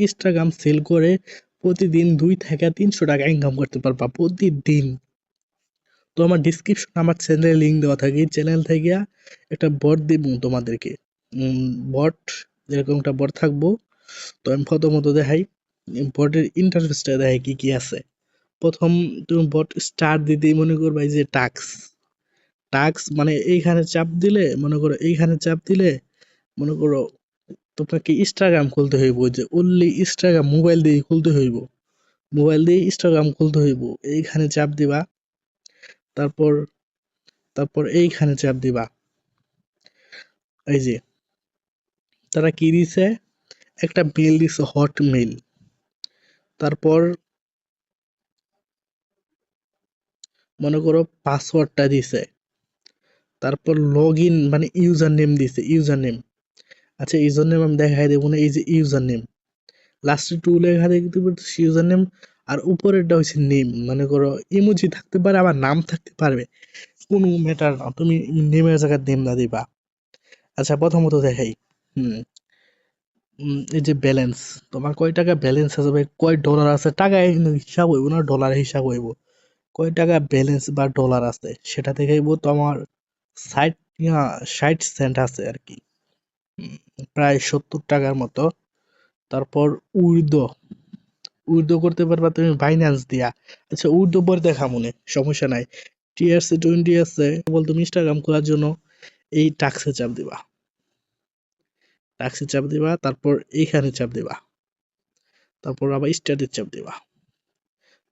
Instagram sell করে প্রতিদিন 2 থেকে 300 টাকা ইনকাম করতে পারবা প্রতিদিন। তো আমার ডিসক্রিপশন আমার চ্যানেলের লিঙ্ক দেওয়া থাকে, চ্যানেল থেকে একটা বট দিব তোমাদেরকে। বট, যেরকম একটা বট থাকবো। তো আমি প্রথমত দেখাই বটের ইন্টারফেসটা দেখাই কি কি আছে। প্রথম তুমি বট স্টার্ট দিতেই মনে করবা এই যে টাক্স, টাক্স মানে এইখানে চাপ দিলে মনে করো, এইখানে চাপ দিলে মনে করো তোমাকে ইনস্টাগ্রাম খুলতে হইব, যে অনলি ইনস্টাগ্রাম মোবাইল দিয়ে খুলতে হইব, মোবাইল দিয়ে ইনস্টাগ্রাম খুলতে হইব। এইখানে চাপ দিবা, তারপর তারপর এইখানে চাপ দিবা। এই যে তারা কি দিছে, একটা মেল দিছে, হট মেল। তারপর মনে করো পাসওয়ার্ডটা দিছে, তারপর লগ ইন মানে ইউজার নেম দিছে, ইউজার নেম। আচ্ছা ইউজার নেম আমি দেখাই দেবো না, এই যে ইউজার নেম লাস্টে টু লেখা দেখতে পাচ্ছি ইউজার নেম, আর উপরেরটা হচ্ছে নেম। মনে করো ইমোজি থাকতে পারে, আবার নাম থাকতে পারবে, কোনো ম্যাটার না, তুমি নেমের জায়গায় নেম না দিবা। আচ্ছা প্রথমত দেখাই, হুম এই যে ব্যালেন্স, তোমার কয় টাকা ব্যালেন্স আছে ভাই, কয় ডলার আছে, টাকায় হিসাব হইব না, ডলার হিসাব হইব। কয় টাকা ব্যালেন্স বা ডলার আছে সেটা দেখাইবো তোমার। 60 সেন্ট আছে আর কি, প্রায় 70 টাকার মতো। তারপর উইথড্র, উইথড্র করতে পারবা তুমি বাইন্যান্স দিয়া। আচ্ছা উইথড্র পরে দেখা মনে, সমস্যা নাই। TRC20 আছে, বল তুমি ইনস্টাগ্রাম খোলার জন্য এই টাক্সে চাপ দিবা, টাক্সে চাপ দিবা, তারপর এইখানে চাপ দিবা, তারপর আবার স্টার্টে চাপ দিবা।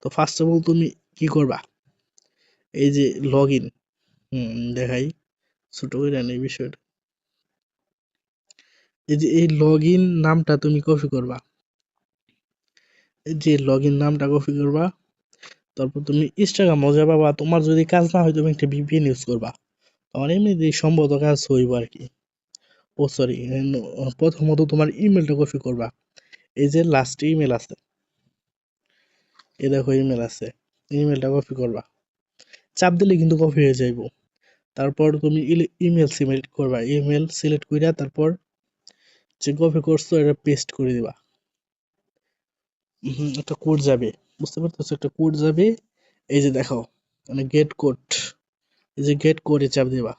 তো ফার্স্ট অফ অল তুমি কি করবা, এই যে লগ ইন, দেখাই ছোট করে এই বিষয়টা। এই যে এই লগ ইন নামটা তুমি কপি করবা, এই যে লগ ইন নামটা কপি করবা। তারপর তুমি ইনস্টাগ্রাম যাবা, বা তোমার যদি কাজ না হয় তুমি একটা VPN ইউজ করবা, আমার এমনি সম্ভবত কাজ হইব আর কি। ও সরি, প্রথমত তোমার ইমেলটা কপি করবা, এই যে লাস্ট ইমেল আছে, এই দেখো ইমেল আছে, ইমেলটা কপি করবা, চাপ দিলে কিন্তু কপি হয়ে যাইব। তারপর তুমি ইমেল সিলেক্ট করবা, ইমেল সিলেক্ট কইরা তারপর যে কপি করছো এটা পেস্ট করে দিবা। একটা কোড যাবে, বুঝতে পারতেছো, একটা কোড যাবে। এই যে দেখো মানে গেট কোড, এই যে গেট কোডে চাপ দিবা,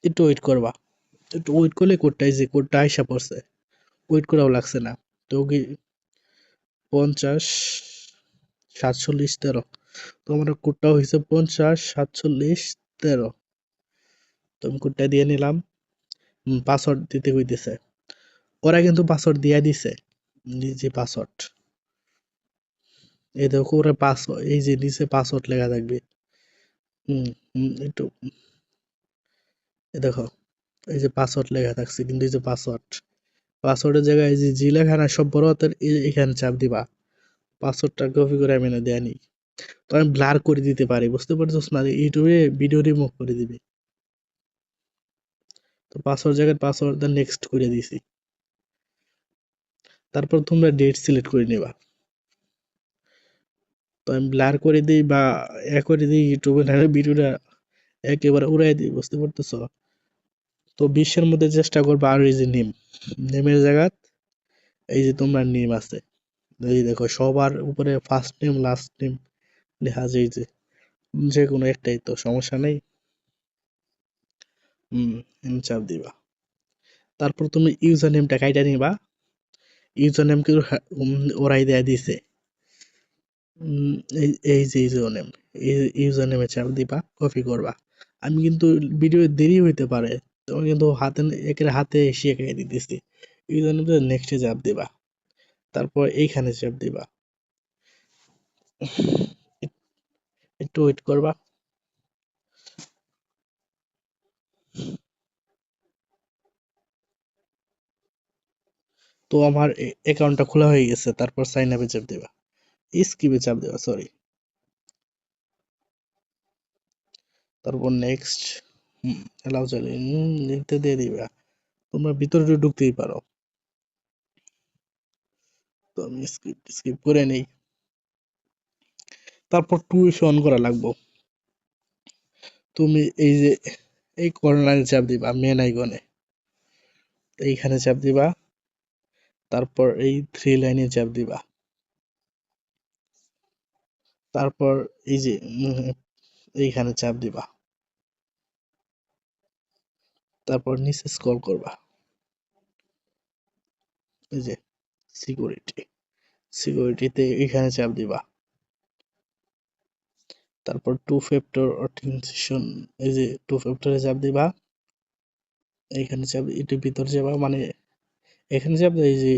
একটু ওয়েট করবা, একটু ওয়েট করলে কোডটা, এই যে কোডটা আইসা পড়ছে, ওয়েট করাও লাগছে না। তো কি 50 47 13, তো আমার কোডটা হয়েছে 50 47 13। তো আমি কোডটা দিয়ে নিলাম, পাসওয়ার্ড দিতে কইতেছে, ওরা কিন্তু পাসওয়ার্ড দিয়ে দিছে, যে পাসওয়ার্ড, এই দেখো ওরা পাসওয়ার্ড, এই যে নিচে পাসওয়ার্ড লেখা থাকবে। একটু এই দেখো, এই যে পাসওয়ার্ড লেখা থাকছে, কিন্তু এই যে পাসওয়ার্ড, পাসওয়ার্ডের জায়গায় এই যে জি লেখা না সব বড় হাতের, এখানে চাপ দিবা, পাসওয়ার্ডটা কপি করে আমি না দেয়নি। তো আমি ব্লার করে দিতে পারি, বুঝতে পারছিস না, ইউটিউবে ভিডিও রিমুভ করে দিবে। তো পাসওয়ার্ড জায়গায় পাসওয়ার্ড দা নেক্সট করে দিছি। তারপর তোমরা ডেট সিলেক্ট করে নিবা। তো আমি ব্লার করে দিই বা করে দিই, ইউটিউবে না ভিডিওটা একেবারে উড়াই দিই, বুঝতে পারতেছো। তো 20-এর মধ্যে চেষ্টা করবা। আর এই যে নেম, নেমের জায়গা এই যে তোমরা নেম আছে, এই দেখো সবার উপরে ফার্স্ট নেম লাস্ট নেম লেখা আছে, এই যে যে কোনো একটাই, তো সমস্যা নেই। চাপ দিবা, তারপর তুমি ইউজার নেমটা কাইটা নিবা, ইউজার নেম কিন্তু ওরাই দেয়া দিছে। উম, এই যে ইউজার নেম, ইউজার নেমে চাপ দিবা, কপি করবা। আমি কিন্তু ভিডিও দেরি হইতে পারে, তুমি কিন্তু হাতে একের হাতে শিখে দিতেছি। ইউজার নেমটা নেক্সটে চাপ দিবা, তারপর এইখানে চাপ দিবা, একটু ওয়েট করবা। তো আমার অ্যাকাউন্টটা খোলা হয়ে গেছে, তারপর সাইন আপে চাপ দিবা, স্কিপে চাপ দিবা, সরি। তারপর নেক্সট, এলাও চলে, লিখতে দিয়ে দিবা, তোমরা ভিতরে ঢুকতেই পারো। তো আমি স্কিপ স্কিপ করে নেই। তারপর টু অন করা লাগবো। তুমি এই যে এই কর্নারে চাপ দিবা, মেন আইকনে এইখানে চাপ দিবা, তারপর এই থ্রি লাইনে চাপ দিবা। তারপর এই যে এইখানে চাপ দিবা। তারপর নিচে স্ক্রল করবা, এই যে সিকিউরিটি, সিকিউরিটিতে এখানে চাপ দিবা। তারপর টু ফ্যাক্টর অথেন্টিকেশন, এই যে টু ফ্যাক্টরে চাপ দিবা। এইখানে চাপ, এটির ভিতর যাবা, মানে এখানে চাপ এই যে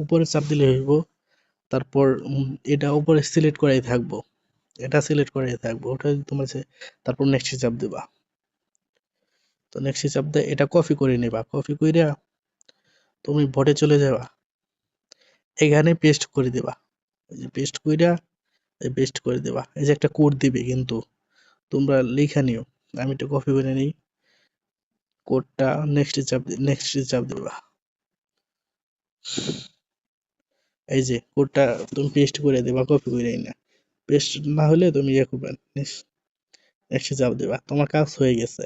উপরে চাপ দিলে হইব। তারপর এটা উপরে সিলেক্ট করাই থাকবো, এটা সিলেক্ট করাই থাকবো, ওটা তোমার তারপর নেক্সট চাপ দিবা। তো নেক্সট চাপ দিয়ে এটা কপি করে নিবা, কপি কইরা তুমি ভটে চলে যাবা, এখানে পেস্ট করে দিবা। এই যে পেস্ট কইরা পেস্ট করে দিবা। এই যে একটা কোড দিবে, কিন্তু তোমরা লিখা নিও। আমি একটু কপি করে নিই কোডটা, নেক্সট চাপ দিবা। এই যে কোডটা তুমি পেস্ট করে দিবা, কপি করে না। পেস্ট না হলে তুমি ইয়ে করবে, নেক্সট চাপ দিবা, তোমার কাজ হয়ে গেছে।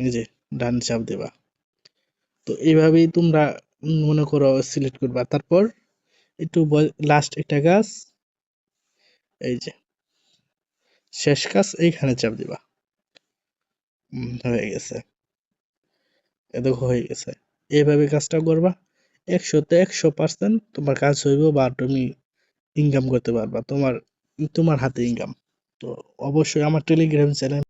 এই যে ডান চাপ দিবা। তো এইভাবেই তোমরা মনে করো সিলেক্ট করবা। তারপর একটু লাস্ট একটা কাজ, এই যে শেষ কাজ, এইখানে চাপ দিবা। হয়ে গেছে, এ দেখো হয়ে গেছে। এইভাবে কাজটা করবা, 100% তোমার কাজ হইব, বা তুমি ইনকাম করতে পারবা, তোমার তোমার হাতে ইনকাম। তো অবশ্যই আমার টেলিগ্রাম চ্যানেল